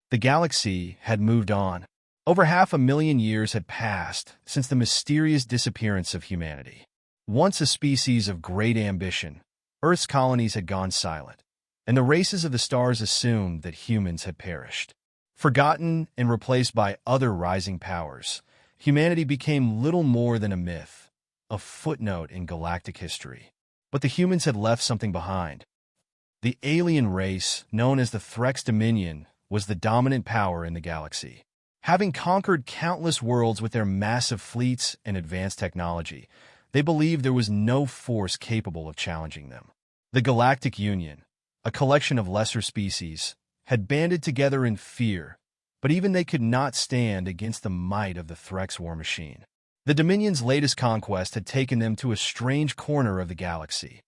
The galaxy had moved on. Over 500,000 years had passed since the mysterious disappearance of humanity. Once a species of great ambition, Earth's colonies had gone silent, and the races of the stars assumed that humans had perished. Forgotten and replaced by other rising powers, humanity became little more than a myth, a footnote in galactic history. But the humans had left something behind. The alien race, known as the Threx Dominion, was the dominant power in the galaxy. Having conquered countless worlds with their massive fleets and advanced technology, they believed there was no force capable of challenging them. The Galactic Union, a collection of lesser species, had banded together in fear, but even they could not stand against the might of the Threx war machine. The Dominion's latest conquest had taken them to a strange corner of the galaxy,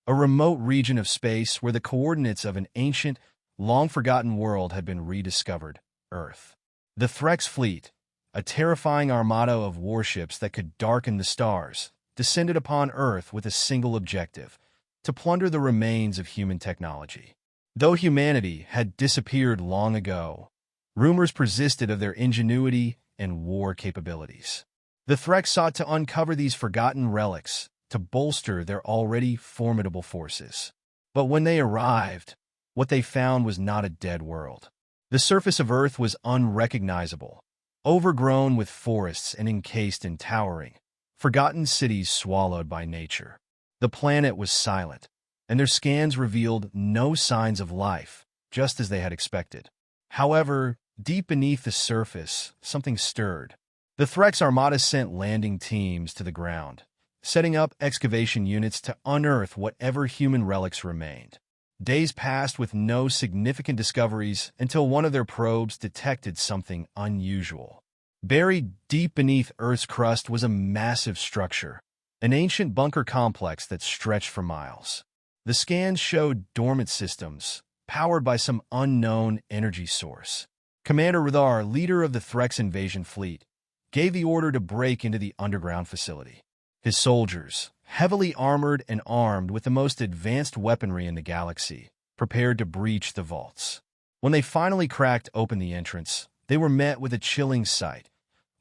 a remote region of space where the coordinates of an ancient, long-forgotten world had been rediscovered, Earth. The Threx fleet, a terrifying armada of warships that could darken the stars, descended upon Earth with a single objective: to plunder the remains of human technology. Though humanity had disappeared long ago, rumors persisted of their ingenuity and war capabilities. The Threx sought to uncover these forgotten relics to bolster their already formidable forces. But when they arrived, what they found was not a dead world. The surface of Earth was unrecognizable, overgrown with forests and encased in towering, forgotten cities swallowed by nature. The planet was silent, and their scans revealed no signs of life, just as they had expected. However, deep beneath the surface, something stirred. The Threx Armada sent landing teams to the ground, setting up excavation units to unearth whatever human relics remained. Days passed with no significant discoveries until one of their probes detected something unusual. Buried deep beneath Earth's crust was a massive structure, an ancient bunker complex that stretched for miles. The scans showed dormant systems, powered by some unknown energy source. Commander Radar, leader of the Threx invasion fleet, gave the order to break into the underground facility. His soldiers, heavily armored and armed with the most advanced weaponry in the galaxy, prepared to breach the vaults. When they finally cracked open the entrance, they were met with a chilling sight: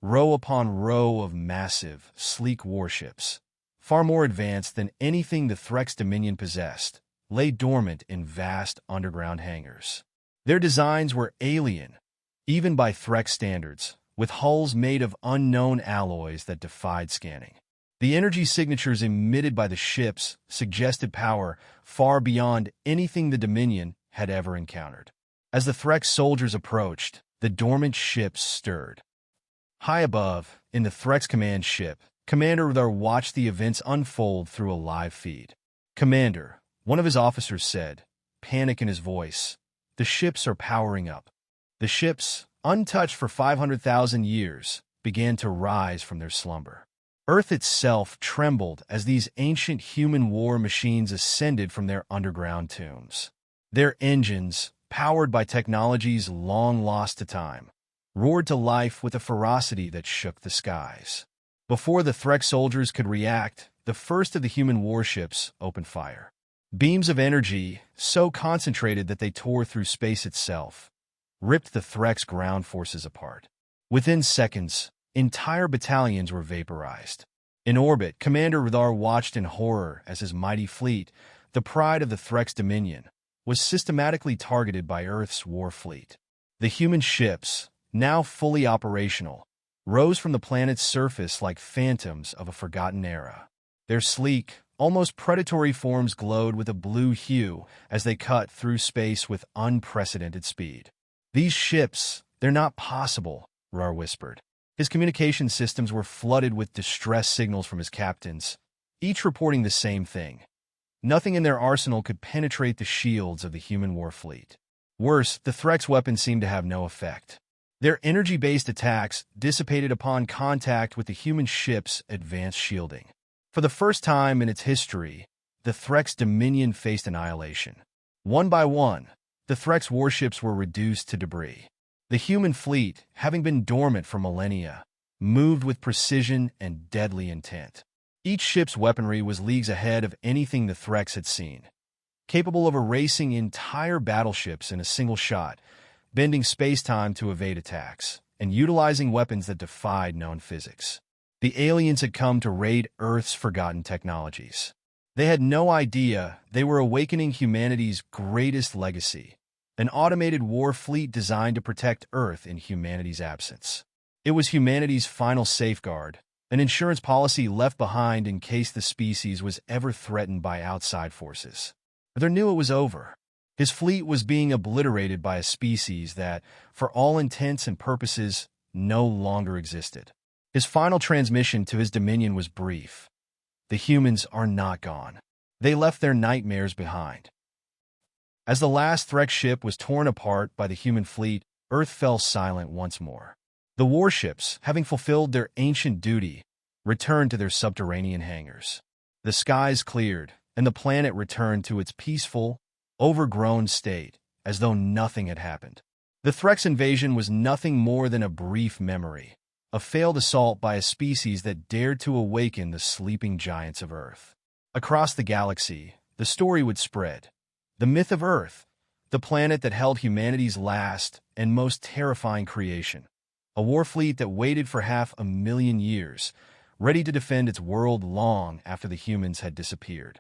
row upon row of massive, sleek warships, far more advanced than anything the Threx Dominion possessed, lay dormant in vast underground hangars. Their designs were alien, even by Threx standards, with hulls made of unknown alloys that defied scanning. The energy signatures emitted by the ships suggested power far beyond anything the Dominion had ever encountered. As the Threx soldiers approached, the dormant ships stirred. High above, in the Threx command ship, Commander Radar watched the events unfold through a live feed. "Commander," one of his officers said, panic in his voice, "the ships are powering up." The ships, untouched for 500,000 years, began to rise from their slumber. Earth itself trembled as these ancient human war machines ascended from their underground tombs. Their engines, powered by technologies long lost to time, roared to life with a ferocity that shook the skies. Before the Threx soldiers could react, the first of the human warships opened fire. Beams of energy, so concentrated that they tore through space itself, ripped the Threx ground forces apart. Within seconds, entire battalions were vaporized. In orbit, Commander Radar watched in horror as his mighty fleet, the pride of the Threx Dominion, was systematically targeted by Earth's war fleet. The human ships, now fully operational, rose from the planet's surface like phantoms of a forgotten era. Their sleek, almost predatory forms glowed with a blue hue as they cut through space with unprecedented speed. "These ships, they're not possible," Radar whispered. His communication systems were flooded with distress signals from his captains, each reporting the same thing. Nothing in their arsenal could penetrate the shields of the human war fleet. Worse, the Threx weapons seemed to have no effect. Their energy-based attacks dissipated upon contact with the human ship's advanced shielding. For the first time in its history, the Threx Dominion faced annihilation. One by one, the Threx warships were reduced to debris. The human fleet, having been dormant for millennia, moved with precision and deadly intent. Each ship's weaponry was leagues ahead of anything the Threx had seen, capable of erasing entire battleships in a single shot, bending space-time to evade attacks, and utilizing weapons that defied known physics. The aliens had come to raid Earth's forgotten technologies. They had no idea they were awakening humanity's greatest legacy, an automated war fleet designed to protect Earth in humanity's absence. It was humanity's final safeguard, an insurance policy left behind in case the species was ever threatened by outside forces. They knew it was over. His fleet was being obliterated by a species that, for all intents and purposes, no longer existed. His final transmission to his dominion was brief. The humans are not gone. They left their nightmares behind. As the last Threx ship was torn apart by the human fleet, Earth fell silent once more. The warships, having fulfilled their ancient duty, returned to their subterranean hangars. The skies cleared, and the planet returned to its peaceful, overgrown state, as though nothing had happened. The Threx invasion was nothing more than a brief memory, a failed assault by a species that dared to awaken the sleeping giants of Earth. Across the galaxy, the story would spread. The myth of Earth, the planet that held humanity's last and most terrifying creation. A war fleet that waited for 500,000 years, ready to defend its world long after the humans had disappeared.